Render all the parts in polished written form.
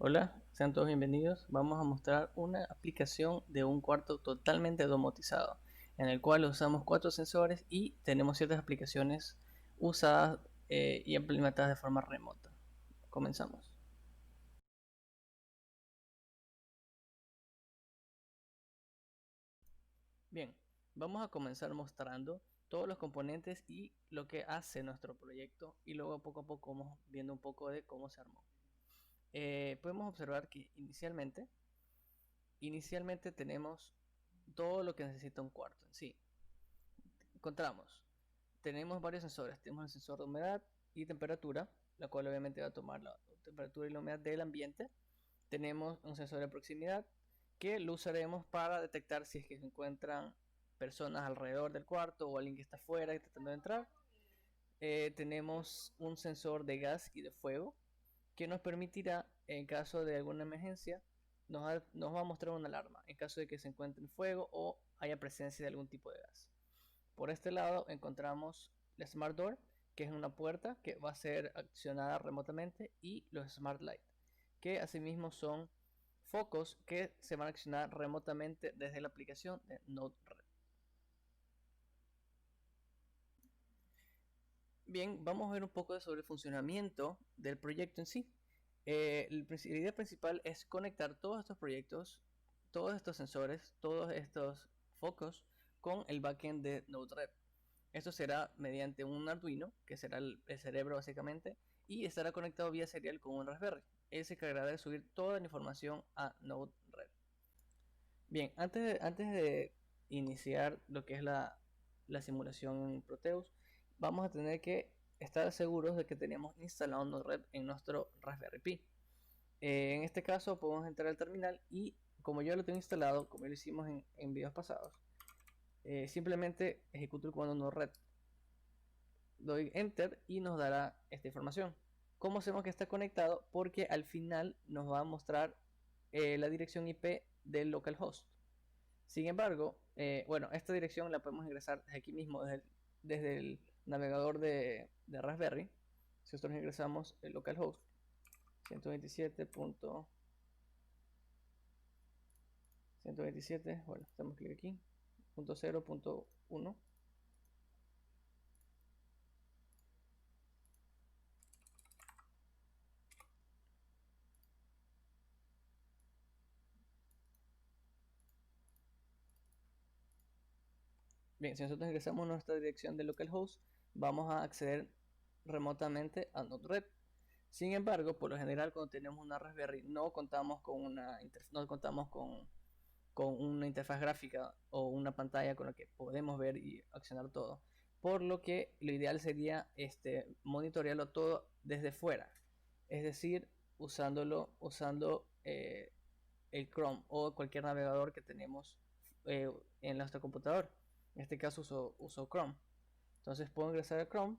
Hola, sean todos bienvenidos. Vamos a mostrar una aplicación de un cuarto totalmente domotizado, en el cual usamos 4 sensores y tenemos ciertas aplicaciones usadas y implementadas de forma remota. Comenzamos. Bien, vamos a comenzar mostrando todos los componentes y lo que hace nuestro proyecto y luego poco a poco vamos viendo un poco de cómo se armó. Podemos observar que inicialmente tenemos todo lo que necesita un cuarto en sí. Encontramos, tenemos varios sensores. Tenemos el sensor de humedad y temperatura, la cual obviamente va a tomar la temperatura y la humedad del ambiente. Tenemos un sensor de proximidad que lo usaremos para detectar si es que se encuentran personas alrededor del cuarto o alguien que está afuera intentando entrar. Tenemos un sensor de gas y de fuego que nos permitirá, en caso de alguna emergencia, nos va a mostrar una alarma en caso de que se encuentre en fuego o haya presencia de algún tipo de gas. Por este lado encontramos la Smart Door, que es una puerta que va a ser accionada remotamente, y los Smart Light, que asimismo son focos que se van a accionar remotamente desde la aplicación de Node-RED. Bien, vamos a ver un poco sobre el funcionamiento del proyecto en sí. La idea principal es conectar todos estos proyectos, todos estos sensores, todos estos focos con el backend de Node-RED. Esto será mediante un Arduino, que será el cerebro básicamente, y estará conectado vía serial con un Raspberry. Él se encargará de subir toda la información a Node-RED. Bien, antes de iniciar lo que es la simulación en Proteus, vamos a tener que estar seguros de que tenemos instalado Node-RED en nuestro Raspberry Pi. En este caso podemos entrar al terminal y como yo lo tengo instalado, como lo hicimos en videos pasados, simplemente ejecuto el comando Node-RED, doy enter y nos dará esta información. ¿Cómo sabemos que está conectado? Porque al final nos va a mostrar la dirección IP del localhost. Sin embargo, bueno, esta dirección la podemos ingresar desde aquí mismo, desde el navegador de Raspberry. Si nosotros ingresamos el localhost 127.127, bueno, damos clic aquí, punto 0.1. Bien, si nosotros ingresamos nuestra dirección de localhost, vamos a acceder remotamente a Node-RED. Sin embargo, por lo general, cuando tenemos una Raspberry, no contamos con no contamos con una interfaz gráfica o una pantalla con la que podemos ver y accionar todo. Por lo que lo ideal sería monitorearlo todo desde fuera. Es decir, usando el Chrome o cualquier navegador que tenemos en nuestro computador. En este caso uso Chrome. Entonces puedo ingresar a Chrome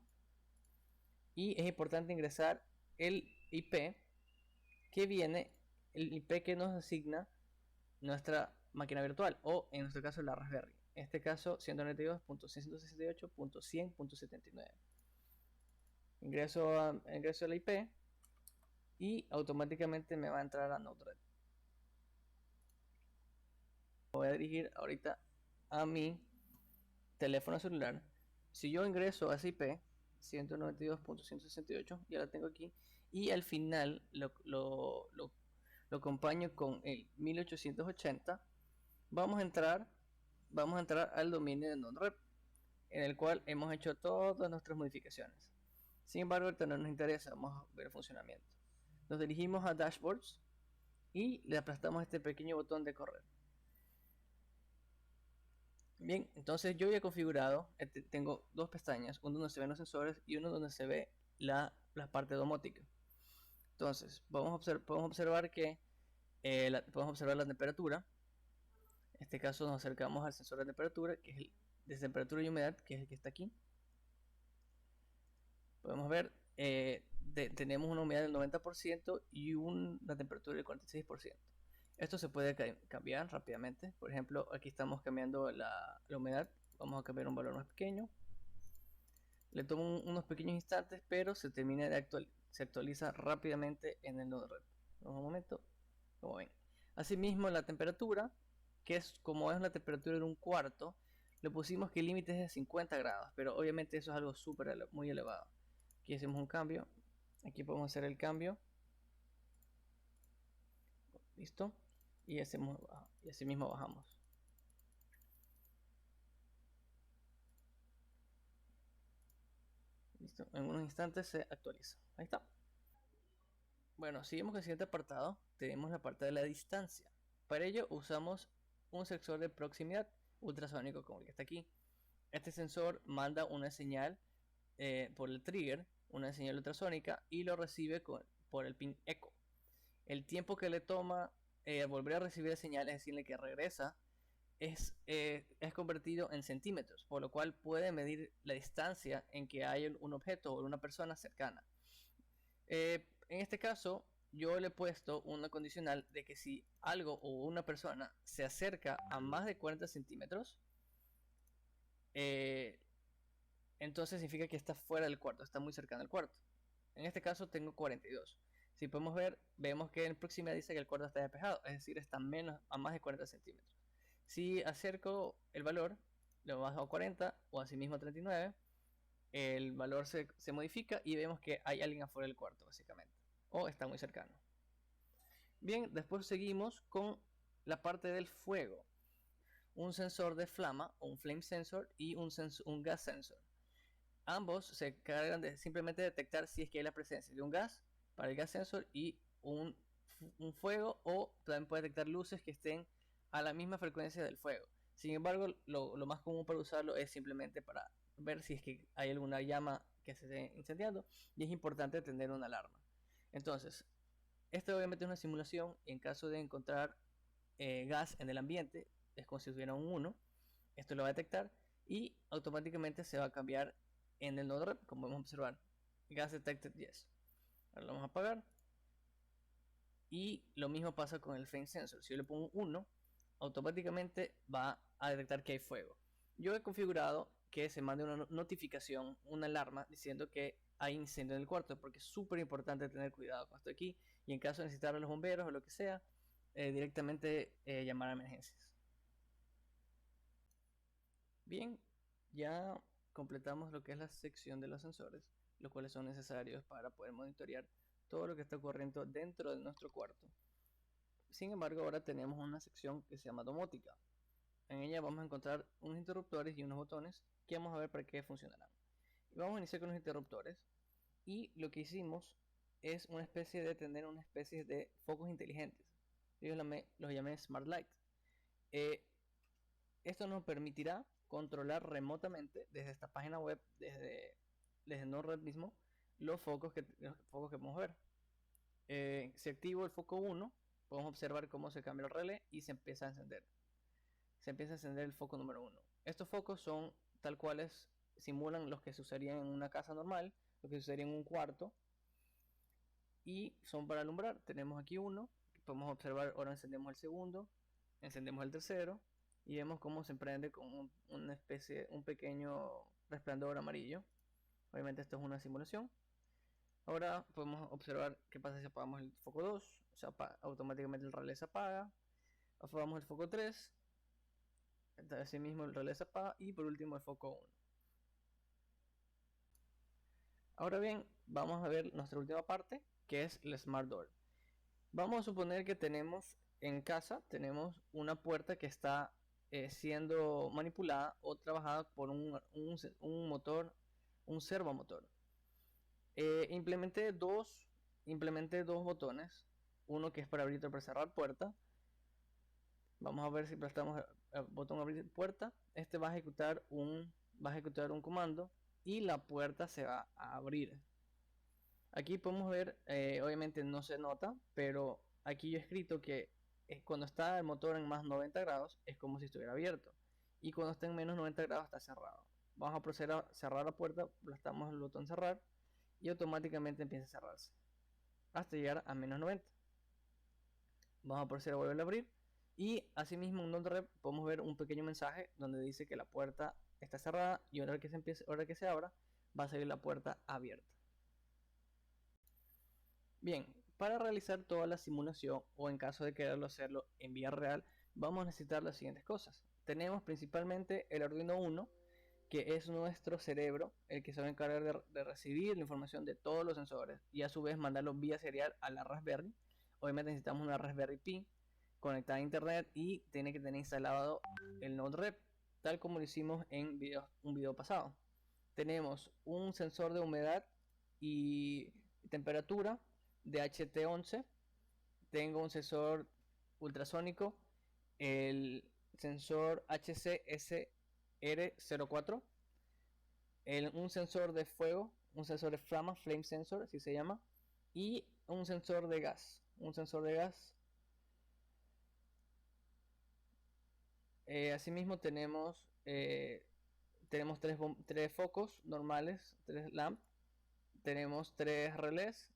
y es importante ingresar el IP que viene, el IP que nos asigna nuestra máquina virtual o en nuestro caso la Raspberry. En este caso 192.168.100.79. Ingreso a la IP y automáticamente me va a entrar a Node-RED. Voy a dirigir ahorita a mi teléfono celular. Si yo ingreso a esa IP 192.168, ya la tengo aquí, y al final lo acompaño con el 1880, vamos a entrar, vamos a entrar al dominio de Node-RED, en el cual hemos hecho todas nuestras modificaciones. Sin embargo, ahorita no nos interesa, vamos a ver el funcionamiento. Nos dirigimos a Dashboards y le aplastamos este pequeño botón de correr. Bien, entonces yo ya configurado, tengo dos pestañas, uno donde se ven los sensores y uno donde se ve la parte domótica. Entonces, podemos observar que podemos observar la temperatura. En este caso nos acercamos al sensor de temperatura, que es el de temperatura y humedad, que es el que está aquí. Podemos ver, tenemos una humedad del 90% y una temperatura del 46%. Esto se puede cambiar rápidamente. Por ejemplo, aquí estamos cambiando la humedad. Vamos a cambiar un valor más pequeño. Le toma unos pequeños instantes, pero se actualiza rápidamente en el Node-RED. Un momento, como ven. Asimismo, la temperatura, que es como es la temperatura de un cuarto, le pusimos que el límite es de 50 grados, pero obviamente eso es algo muy elevado. Aquí hacemos un cambio, aquí podemos hacer el cambio, listo, y así mismo bajamos. Listo, en unos instantes se actualiza. Ahí está. Bueno, seguimos con el siguiente apartado. Tenemos la parte de la distancia. Para ello usamos un sensor de proximidad ultrasónico como el que está aquí. Este sensor manda una señal por el trigger, una señal ultrasónica, y lo recibe por el pin eco. El tiempo que le toma volver a recibir la señal, es decir, que regresa, es convertido en centímetros, por lo cual puede medir la distancia en que hay un objeto o una persona cercana. En este caso, yo le he puesto una condicional de que si algo o una persona se acerca a más de 40 centímetros, eh, entonces significa que está fuera del cuarto, está muy cercano al cuarto. En este caso tengo 42. Si podemos ver, vemos que en proximidad dice que el cuarto está despejado, es decir, está a más de 40 centímetros. Si acerco el valor, lo bajo a 40 o asimismo a 39, el valor se modifica y vemos que hay alguien afuera del cuarto, básicamente, o está muy cercano. Bien, después seguimos con la parte del fuego. Un sensor de flama, o un flame sensor, y un gas sensor. Ambos se encargan de simplemente detectar si es que hay la presencia de un gas para el gas sensor y un fuego, o también puede detectar luces que estén a la misma frecuencia del fuego. Sin embargo, lo más común para usarlo es simplemente para ver si es que hay alguna llama que se esté incendiando, y es importante tener una alarma. Entonces, esto obviamente es una simulación. En caso de encontrar gas en el ambiente, es como si tuviera un 1, esto lo va a detectar y automáticamente se va a cambiar en el nodo rep, como podemos observar, gas detected yes. Ahora lo vamos a apagar, y lo mismo pasa con el flame sensor. Si yo le pongo 1, automáticamente va a detectar que hay fuego. Yo he configurado que se mande una notificación, una alarma diciendo que hay incendio en el cuarto, porque es súper importante tener cuidado con esto aquí, y en caso de necesitar a los bomberos o lo que sea, directamente llamar a emergencias. Bien, ya completamos lo que es la sección de los sensores, los cuales son necesarios para poder monitorear todo lo que está ocurriendo dentro de nuestro cuarto. Sin embargo, ahora tenemos una sección que se llama domótica. En ella vamos a encontrar unos interruptores y unos botones que vamos a ver para qué funcionarán. Y vamos a iniciar con los interruptores, y lo que hicimos es una especie de tener una especie de focos inteligentes. Yo los llamé Smart Light. Eh, Esto nos permitirá controlar remotamente desde esta página web, desde NordRed mismo, los focos que podemos ver. Si activo el foco 1, podemos observar cómo se cambia el relé y se empieza a encender. Se empieza a encender el foco número 1. Estos focos son tal cuales, simulan los que se usarían en una casa normal, lo que se usaría en un cuarto, y son para alumbrar. Tenemos aquí uno, podemos observar, ahora encendemos el segundo, encendemos el tercero, y vemos cómo se prende con un pequeño resplandor amarillo. Obviamente esto es una simulación. Ahora podemos observar qué pasa si apagamos el foco 2, automáticamente el relé se apaga. Apagamos el foco 3, así mismo el relé se apaga, y por último el foco 1. Ahora bien, vamos a ver nuestra última parte, que es el Smart Door. Vamos a suponer que en casa tenemos una puerta que está siendo manipulada o trabajada por un motor, un servomotor. Implementé dos botones, uno que es para abrir y otro para cerrar puerta. Vamos a ver si prestamos el botón abrir puerta. Este va a ejecutar un comando y la puerta se va a abrir. Aquí podemos ver, obviamente no se nota, pero aquí yo he escrito que cuando está el motor en más 90 grados es como si estuviera abierto, y cuando está en menos 90 grados está cerrado. Vamos a proceder a cerrar la puerta, aplastamos el botón cerrar y automáticamente empieza a cerrarse hasta llegar a menos 90. Vamos a proceder a volver a abrir, y asimismo en donde podemos ver un pequeño mensaje donde dice que la puerta está cerrada, y ahora que se abra va a salir la puerta abierta. Bien, Para realizar toda la simulación o en caso de quererlo hacerlo en vía real, vamos a necesitar las siguientes cosas. Tenemos principalmente el Arduino Uno, que es nuestro cerebro, el que se va a encargar de recibir la información de todos los sensores y a su vez mandarlo vía serial a la Raspberry. Obviamente necesitamos una Raspberry Pi conectada a internet y tiene que tener instalado el Node-RED, tal como lo hicimos en un video pasado. Tenemos un sensor de humedad y temperatura de HT11. Tengo un sensor ultrasónico, el sensor HCSR04, un sensor de fuego, un sensor de flame sensor, así se llama, y un sensor de gas. Asimismo tenemos tres focos normales, tres lamp, tenemos tres relés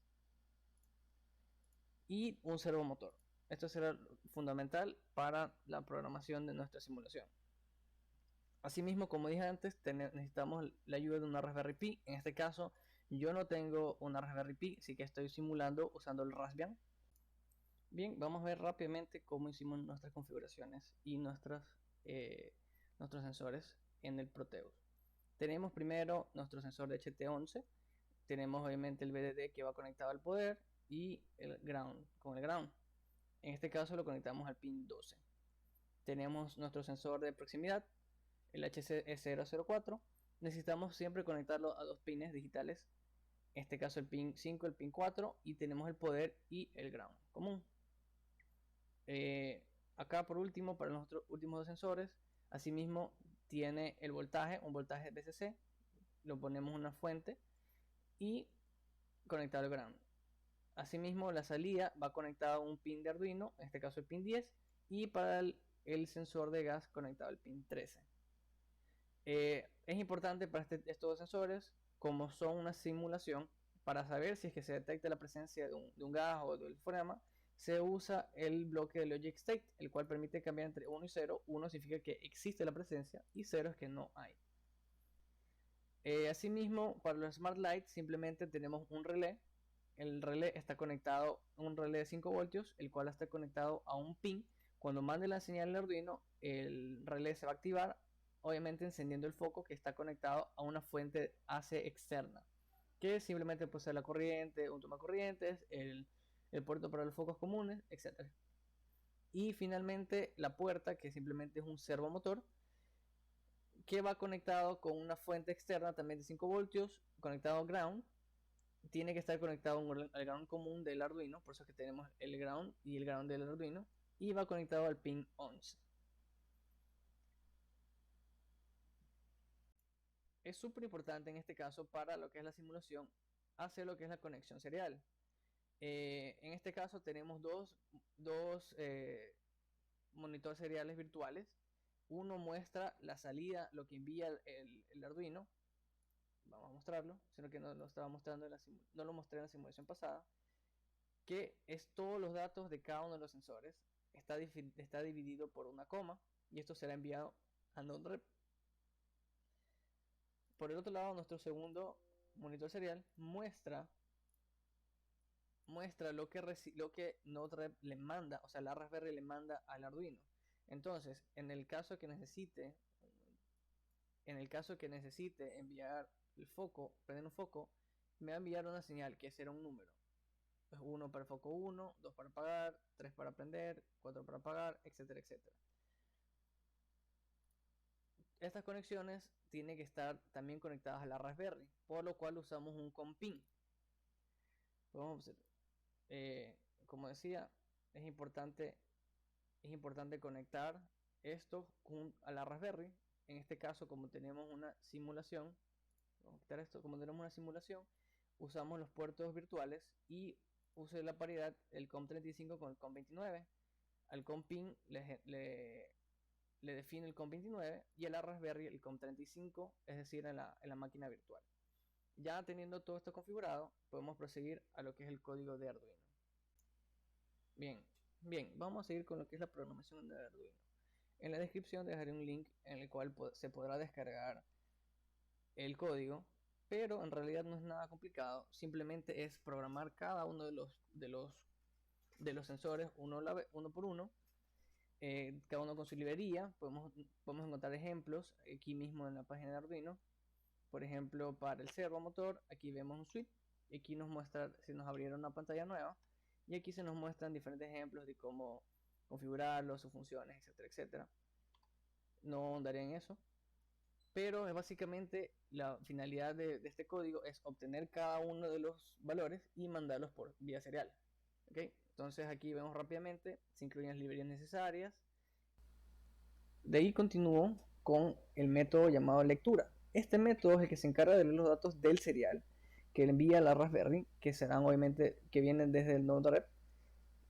y un servomotor. Esto será fundamental para la programación de nuestra simulación. Asimismo, como dije antes, necesitamos la ayuda de una Raspberry Pi. En este caso, yo no tengo una Raspberry Pi, así que estoy simulando usando el Raspbian. Bien, vamos a ver rápidamente cómo hicimos nuestras configuraciones y nuestros sensores en el Proteus. Tenemos primero nuestro sensor de HT11. Tenemos obviamente el VDD que va conectado al poder y el ground con el ground. En este caso lo conectamos al pin 12. Tenemos nuestro sensor de proximidad, el HCS004. Necesitamos siempre conectarlo a dos pines digitales, en este caso el pin 5, el pin 4, y tenemos el poder y el ground común. Acá por último, para nuestros últimos dos sensores, asimismo tiene el voltaje, un voltaje BCC, lo ponemos en una fuente y conectado al ground. Asimismo, la salida va conectada a un pin de Arduino, en este caso el pin 10, y para el sensor de gas conectado al pin 13. Es importante para estos dos sensores, como son una simulación, para saber si es que se detecta la presencia de un gas o del fonema, se usa el bloque de Logic State, el cual permite cambiar entre 1 y 0. 1 significa que existe la presencia y 0 es que no hay. Asimismo, para los Smart Lights simplemente tenemos un relé. El relé está conectado a un relé de 5 voltios, el cual está conectado a un pin. Cuando mande la señal al Arduino, el relé se va a activar, obviamente encendiendo el foco que está conectado a una fuente AC externa, que simplemente puede ser la corriente, un toma corrientes, el puerto para los focos comunes, etc. Y finalmente la puerta, que simplemente es un servomotor, que va conectado con una fuente externa también de 5 voltios, conectado a ground. Tiene que estar conectado al ground común del Arduino, por eso es que tenemos el ground y el ground del Arduino, y va conectado al pin 11. Es súper importante en este caso para lo que es la simulación hacer lo que es la conexión serial. En este caso tenemos dos monitores seriales virtuales. Uno muestra la salida, lo que envía el Arduino. Vamos a mostrarlo, sino que no lo estaba mostrando no lo mostré en la simulación pasada, que es todos los datos de cada uno de los sensores. Está dividido por una coma y esto será enviado a Node-RED. Por el otro lado, nuestro segundo monitor serial muestra lo que Node-RED le manda, o sea, la Raspberry le manda al Arduino. Entonces, en el caso que necesite enviar el foco, prender un foco, me va a enviar una señal que será un número. 1 para el foco 1, 2 para apagar, 3 para prender, 4 para apagar, etcétera, etcétera. Estas conexiones tienen que estar también conectadas a la Raspberry, por lo cual usamos un compin. Vamos a ver. Como decía, es importante conectar esto a la Raspberry. En este caso, como tenemos una simulación, vamos a quitar esto, como tenemos una simulación, usamos los puertos virtuales y use la paridad el COM35 con el COM29. Al COM-PIN le define el COM29 y a la Raspberry el COM35, es decir, en la máquina virtual. Ya teniendo todo esto configurado, podemos proseguir a lo que es el código de Arduino. Bien, vamos a seguir con lo que es la programación de Arduino. En la descripción dejaré un link en el cual se podrá descargar el código pero en realidad no es nada complicado, simplemente es programar cada uno de los sensores uno por uno, cada uno con su librería. Podemos encontrar ejemplos aquí mismo en la página de Arduino. Por ejemplo, para el servomotor, aquí vemos un switch, y aquí nos muestra, si nos abriera una pantalla nueva, y aquí se nos muestran diferentes ejemplos de cómo configurarlo, sus funciones, etcétera, etcétera. No andaré en eso, pero básicamente la finalidad de este código es obtener cada uno de los valores y mandarlos por vía serial. ¿Okay? Entonces aquí vemos rápidamente, se incluyen las librerías necesarias. De ahí continúo con el método llamado lectura. Este método es el que se encarga de leer los datos del serial que le envía a la Raspberry, que serán obviamente que vienen desde el Node-RED,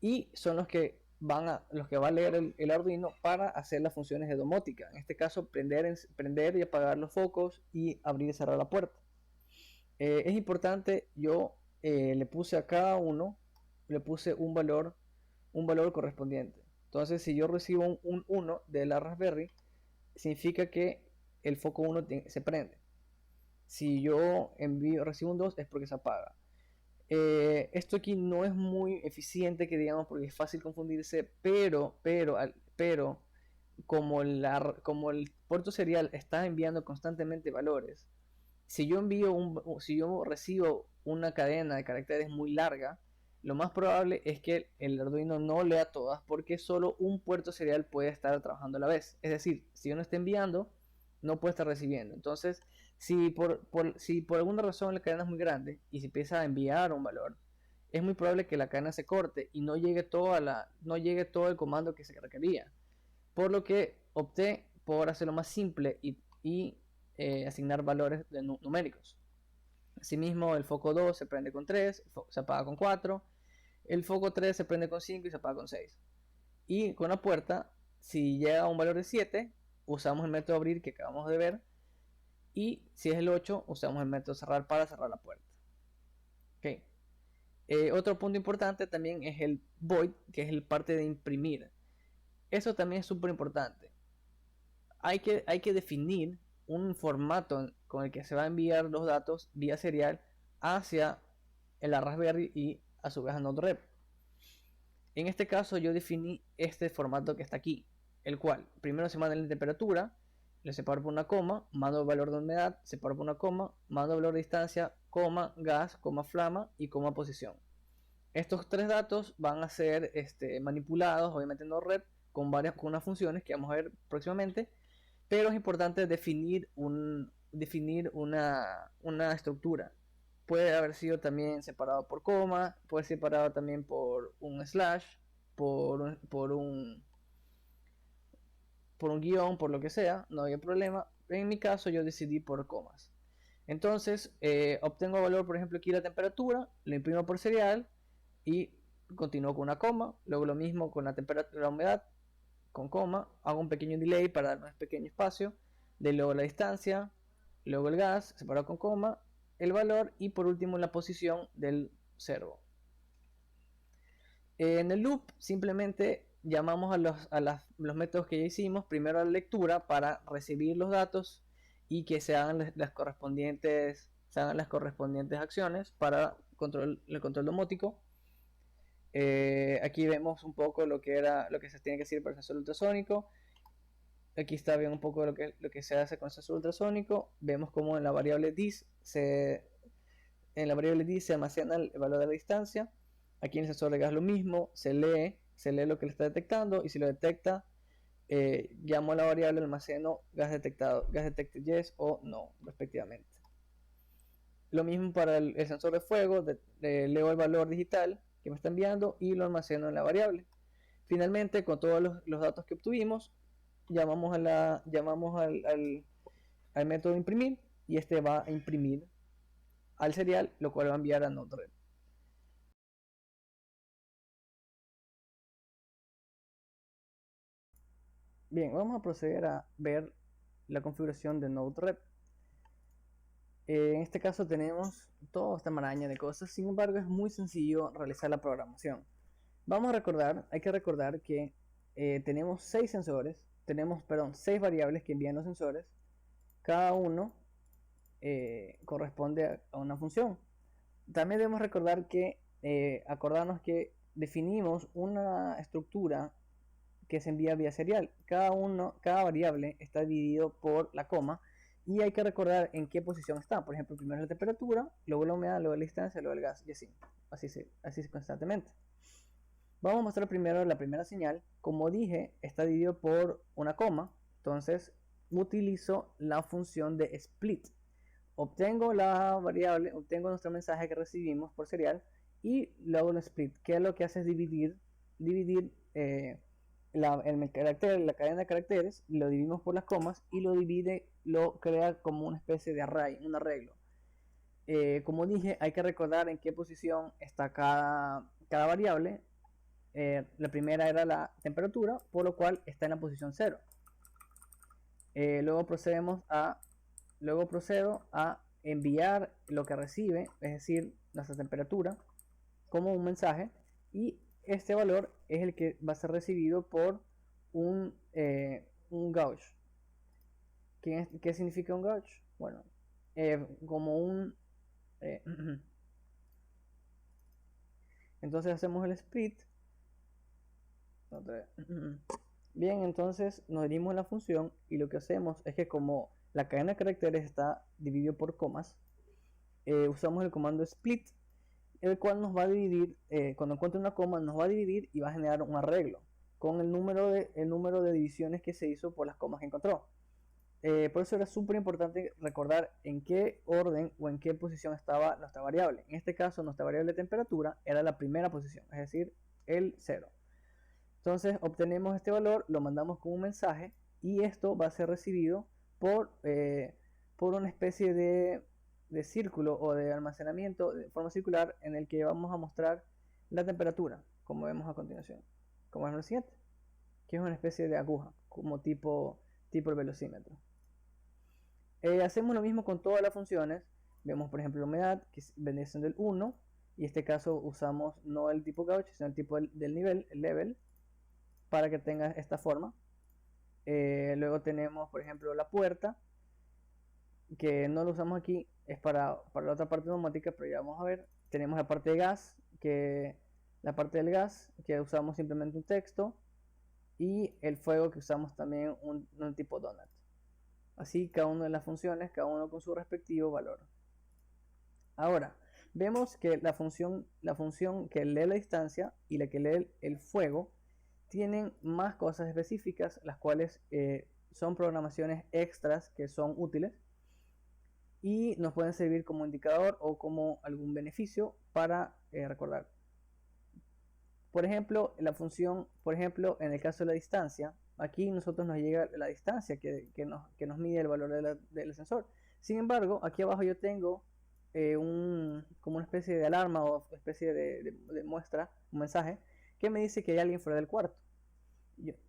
y son los que va a leer el Arduino para hacer las funciones de domótica. En este caso, prender y apagar los focos y abrir y cerrar la puerta. Es importante, yo le puse a cada uno, le puse un valor correspondiente. Entonces, si yo recibo un 1 de la Raspberry, significa que el foco 1 se prende. Si yo recibo un 2, es porque se apaga. Esto aquí no es muy eficiente, que digamos, porque es fácil confundirse, pero como el puerto serial está enviando constantemente valores, si yo recibo una cadena de caracteres muy larga, lo más probable es que el Arduino no lea todas, porque solo un puerto serial puede estar trabajando a la vez. Es decir, si yo no está enviando, no puede estar recibiendo. Entonces, si por alguna razón la cadena es muy grande y se empieza a enviar un valor, es muy probable que la cadena se corte y no llegue todo el comando que se requería. Por lo que opté por hacerlo más simple y asignar valores numéricos. Asimismo, el foco 2 se prende con 3, se apaga con 4, el foco 3 se prende con 5 y se apaga con 6. Y con la puerta, si llega a un valor de 7, usamos el método abrir que acabamos de ver, y si es el 8, usamos el método cerrar para cerrar la puerta. Okay. Otro punto importante también es el void, que es el parte de imprimir. Eso también es súper importante. Hay que definir un formato con el que se va a enviar los datos vía serial hacia la Raspberry y a su vez a Node-RED. En este caso yo definí este formato que está aquí, el cual primero se manda la temperatura, le separo por una coma, mando el valor de humedad, separo por una coma, mando el valor de distancia, coma, gas, coma, flama y coma, posición. Estos tres datos van a ser manipulados obviamente en Node-RED con unas funciones que vamos a ver próximamente, pero es importante definir una estructura. Puede haber sido también separado por coma, puede ser separado también por un slash, por un guión, por lo que sea, no había problema. En mi caso yo decidí por comas. Entonces obtengo valor, por ejemplo aquí la temperatura, lo imprimo por serial y continúo con una coma. Luego lo mismo con la temperatura, la humedad, con coma, hago un pequeño delay para dar un pequeño espacio, de luego la distancia, luego el gas, separado con coma, el valor y por último la posición del servo. En el loop simplemente llamamos los métodos que ya hicimos, primero a la lectura para recibir los datos y que se hagan las correspondientes acciones para el control domótico. Aquí vemos un poco lo que se tiene que decir para el sensor ultrasónico. Aquí está bien un poco lo que se hace con el sensor ultrasónico. Vemos como en la variable dis se almacena el valor de la distancia. Aquí en el sensor de gas lo mismo, se lee lo que le está detectando, y si lo detecta, llamo a la variable, almaceno gas detectado, gas detected yes o no, respectivamente. Lo mismo para el sensor de fuego, leo el valor digital que me está enviando y lo almaceno en la variable. Finalmente, con todos los datos que obtuvimos, llamamos al método de imprimir, y este va a imprimir al serial, lo cual va a enviar a Node-RED. Bien, vamos a proceder a ver la configuración de Node-RED. En este caso tenemos toda esta maraña de cosas, sin embargo es muy sencillo realizar la programación. Hay que recordar que tenemos 6 sensores, 6 variables que envían los sensores, cada uno corresponde a una función. También debemos recordar que, acordarnos que definimos una estructura que se envía vía serial. Cada variable está dividido por la coma y hay que recordar en qué posición está. Por ejemplo, primero la temperatura, luego la humedad, luego la distancia, luego el gas y así constantemente. Vamos a mostrar primero la primera señal. Como dije, está dividido por una coma, entonces utilizo la función de split. Obtengo la variable, obtengo nuestro mensaje que recibimos por serial y luego un split, que es lo que hace es dividir el carácter, la cadena de caracteres, lo dividimos por las comas y lo crea como una especie de array, un arreglo. Como dije, hay que recordar en qué posición está cada variable. La primera era la temperatura, por lo cual está en la posición 0. Luego procedo a enviar lo que recibe, es decir, nuestra temperatura, como un mensaje, y este valor es el que va a ser recibido por un gauge. ¿Qué significa un gauge? Bueno, como un... entonces hacemos el split. Bien, entonces nos dirigimos a la función y lo que hacemos es que como la cadena de caracteres está dividida por comas, usamos el comando split, el cual nos va a dividir, cuando encuentre una coma nos va a dividir y va a generar un arreglo con el número de divisiones que se hizo por las comas que encontró. Por eso era súper importante recordar en qué orden o en qué posición estaba nuestra variable. En este caso nuestra variable de temperatura era la primera posición, es decir, el 0. Entonces obtenemos este valor, lo mandamos como un mensaje y esto va a ser recibido por una especie de círculo o de almacenamiento de forma circular en el que vamos a mostrar la temperatura, como vemos a continuación, como es lo siguiente, que es una especie de aguja, como tipo el velocímetro. Hacemos lo mismo con todas las funciones. Vemos por ejemplo la humedad, que viene siendo el 1, y en este caso usamos no el tipo gauge, sino el tipo del nivel, el level, para que tenga esta forma. Luego tenemos por ejemplo la puerta, que no lo usamos aquí, es para la otra parte neumática, pero ya vamos a ver. Tenemos la parte de gas, la parte del gas, que usamos simplemente un texto, y el fuego, que usamos también un tipo donut. Así cada una de las funciones, cada uno con su respectivo valor. Ahora, vemos que la función que lee la distancia y la que lee el fuego tienen más cosas específicas, las cuales son programaciones extras que son útiles y nos pueden servir como indicador o como algún beneficio para recordar. Por ejemplo, la función, en el caso de la distancia, aquí nosotros nos llega la distancia que nos mide el valor del sensor. Sin embargo, aquí abajo yo tengo como una especie de alarma o especie de muestra, un mensaje, que me dice que hay alguien fuera del cuarto.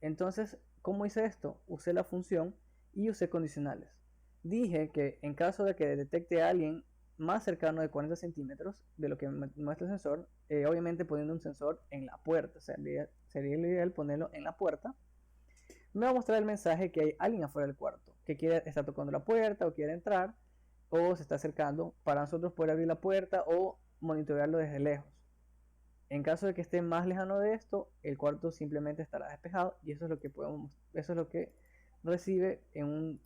Entonces, ¿cómo hice esto? Usé la función y usé condicionales. Dije que en caso de que detecte a alguien más cercano de 40 centímetros de lo que me muestra el sensor, obviamente poniendo un sensor en la puerta, sería lo ideal ponerlo en la puerta, me va a mostrar el mensaje que hay alguien afuera del cuarto, que está tocando la puerta o quiere entrar o se está acercando para nosotros poder abrir la puerta o monitorearlo desde lejos. En caso de que esté más lejano de esto, el cuarto simplemente estará despejado y eso es lo que recibe en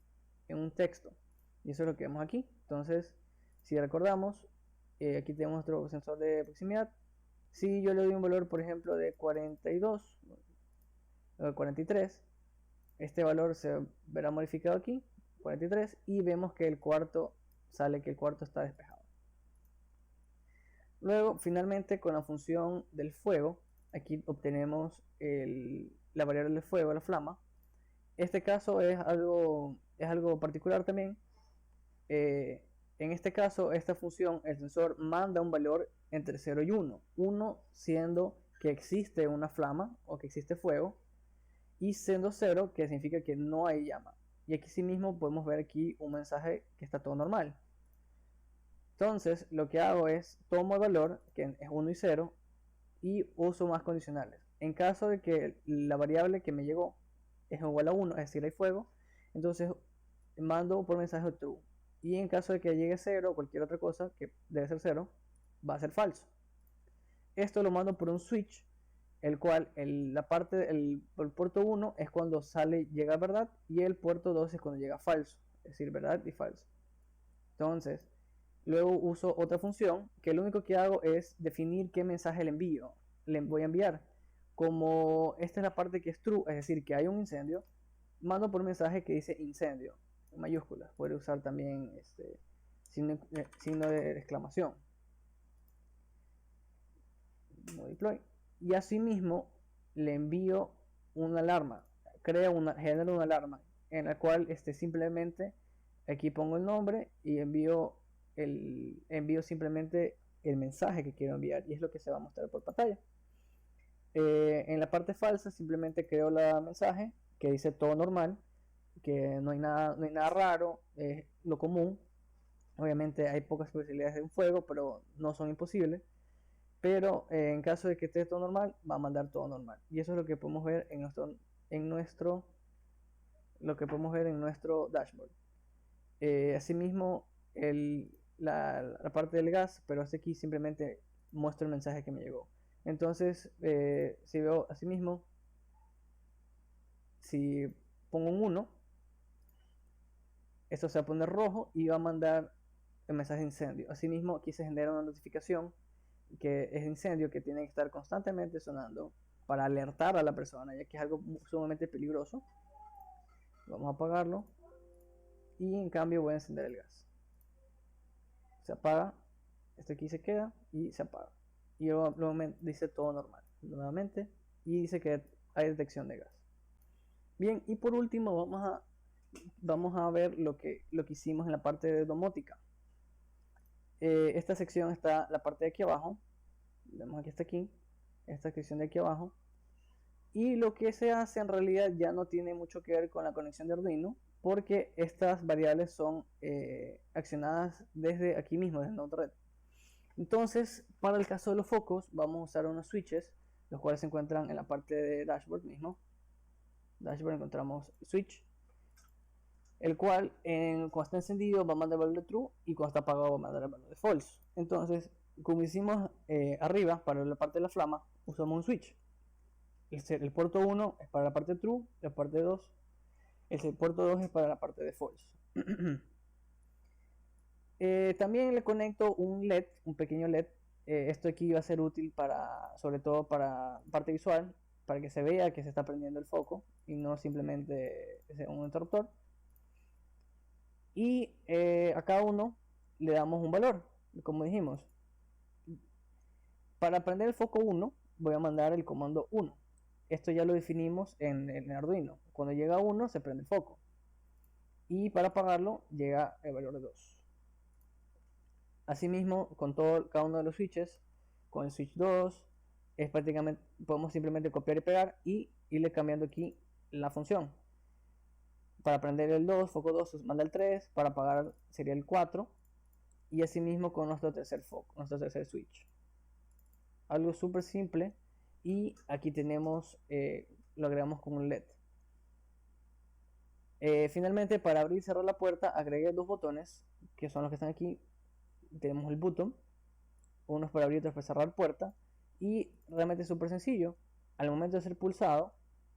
un texto, y eso es lo que vemos aquí. Entonces, si recordamos, aquí tenemos nuestro sensor de proximidad. Si yo le doy un valor, por ejemplo, de 42 o 43, este valor se verá modificado aquí, 43, y vemos que el cuarto está despejado. Luego, finalmente, con la función del fuego, aquí obtenemos la variable del fuego, la flama. Este caso es algo particular también. En este caso, esta función, el sensor manda un valor entre 0 y 1. 1 siendo que existe una flama o que existe fuego, y siendo 0 que significa que no hay llama. Y aquí sí mismo podemos ver aquí un mensaje que está todo normal. Entonces lo que hago es tomo el valor, que es 1 y 0, y uso más condicionales. En caso de que la variable que me llegó es igual a 1, es decir, hay fuego, entonces mando por mensaje true. y en caso de que llegue 0 o cualquier otra cosa que debe ser 0, va a ser falso. Esto lo mando por un switch, el cual el puerto 1 es cuando llega verdad, y el puerto 2 es cuando llega falso, es decir, verdad y falso. Entonces, luego uso otra función que lo único que hago es definir qué mensaje le voy a enviar. Como esta es la parte que es true, es decir, que hay un incendio, mando por un mensaje que dice incendio, en mayúsculas. Puede usar también signo de exclamación. Deploy. Y asimismo le envío una alarma, genero una alarma en la cual simplemente aquí pongo el nombre y envío simplemente el mensaje que quiero enviar, y es lo que se va a mostrar por pantalla. En la parte falsa simplemente creo el mensaje que dice todo normal, que no hay nada raro, es lo común. Obviamente hay pocas posibilidades de un fuego, pero no son imposibles. Pero en caso de que esté todo normal, va a mandar todo normal. Y eso es lo que podemos ver en nuestro dashboard. Asimismo, la parte del gas, pero aquí simplemente muestro el mensaje que me llegó. Entonces, si veo asimismo, si pongo un 1, esto se va a poner rojo y va a mandar el mensaje de incendio. Asimismo, aquí se genera una notificación que es incendio, que tiene que estar constantemente sonando para alertar a la persona, ya que es algo sumamente peligroso. Vamos a apagarlo, y en cambio voy a encender el gas. Se apaga, esto aquí se queda y se apaga, y luego me dice todo normal nuevamente, y dice que hay detección de gas. Bien, y por último vamos a ver lo que hicimos en la parte de domótica. Esta sección está la parte de aquí abajo. Vemos aquí, está aquí, esta sección de aquí abajo, y lo que se hace en realidad ya no tiene mucho que ver con la conexión de Arduino, porque estas variables son accionadas desde aquí mismo, desde Node-RED. Entonces, para el caso de los focos, vamos a usar unos switches, los cuales se encuentran en la parte de dashboard mismo. Dashboard encontramos switch, el cual cuando está encendido va a mandar el valor de true, y cuando está apagado va a mandar el valor de false. Entonces, como hicimos arriba para la parte de la flama, usamos un switch. El puerto 1 es para la parte de true, la parte 2, el puerto 2 es para la parte de false. También le conecto un LED, un pequeño LED. Esto aquí va a ser útil sobre todo para parte visual, para que se vea que se está prendiendo el foco y no simplemente un interruptor. Y a cada uno le damos un valor, como dijimos. Para prender el foco 1 voy a mandar el comando 1. Esto ya lo definimos en Arduino. Cuando llega a 1 se prende el foco, y para apagarlo llega el valor de 2. Asimismo, con cada uno de los switches, con el switch 2 es prácticamente, podemos simplemente copiar y pegar y irle cambiando aquí la función. Para prender el 2, foco 2 manda el 3, para apagar sería el 4, y asimismo con nuestro tercer foco, nuestro tercer switch. Algo súper simple, y aquí tenemos, lo agregamos con un LED. Finalmente, para abrir y cerrar la puerta, agregué dos botones, que son los que están aquí. Tenemos el button, uno es para abrir, otro es para cerrar puerta, y realmente es súper sencillo. Al momento de ser pulsado,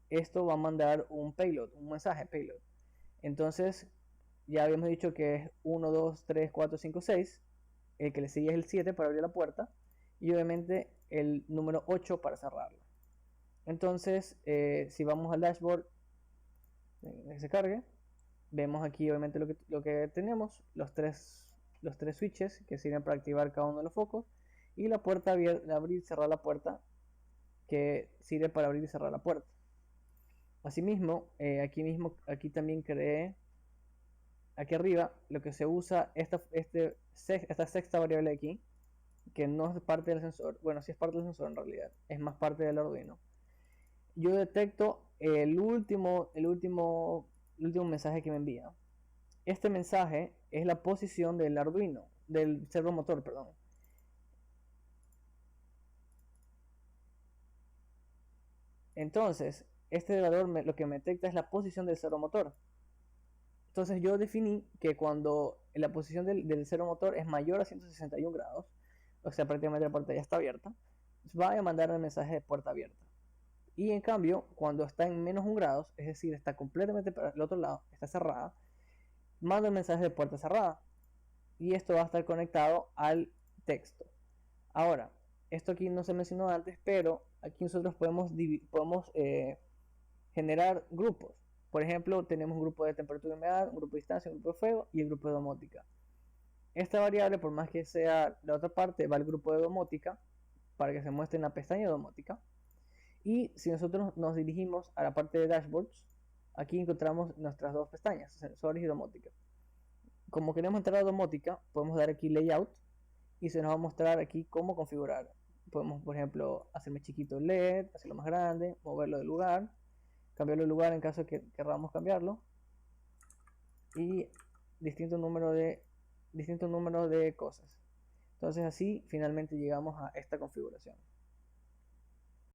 esto va a mandar un payload, un mensaje payload. Entonces, ya habíamos dicho que es 1, 2, 3, 4, 5, 6. El que le sigue es el 7 para abrir la puerta, y obviamente el número 8 para cerrarla. Entonces, si vamos al dashboard, que se cargue, vemos aquí obviamente lo que tenemos, los tres switches que sirven para activar cada uno de los focos, y la puerta abrir y cerrar la puerta, que sirve para abrir y cerrar la puerta. Asimismo, aquí también creé, aquí arriba, lo que se usa, esta sexta variable de aquí, que no es parte del sensor. Bueno, sí es parte del sensor en realidad, es más parte del Arduino. Yo detecto el último mensaje que me envía. Este mensaje es la posición del Arduino, del servomotor, perdón. Entonces, este valor lo que me detecta es la posición del servomotor. Entonces yo definí que cuando la posición del cero motor es mayor a 161 grados, o sea, prácticamente la puerta ya está abierta, va a mandar el mensaje de puerta abierta. Y en cambio, cuando está en menos 1 grado, es decir, está completamente para el otro lado, está cerrada, manda el mensaje de puerta cerrada. Y esto va a estar conectado al texto. Ahora, esto aquí no se mencionó antes, pero aquí nosotros podemos generar grupos. Por ejemplo, tenemos un grupo de temperatura y humedad, un grupo de distancia, un grupo de fuego y el grupo de domótica. Esta variable, por más que sea la otra parte, va al grupo de domótica para que se muestre en la pestaña de domótica. Y si nosotros nos dirigimos a la parte de dashboards, aquí encontramos nuestras dos pestañas, sensores y domótica. Como queremos entrar a domótica, podemos dar aquí layout y se nos va a mostrar aquí cómo configurar. Podemos, por ejemplo, hacerme chiquito el LED, hacerlo más grande, moverlo de lugar, cambiarlo de lugar en caso que queramos cambiarlo, y distintos números de cosas. Entonces así finalmente llegamos a esta configuración.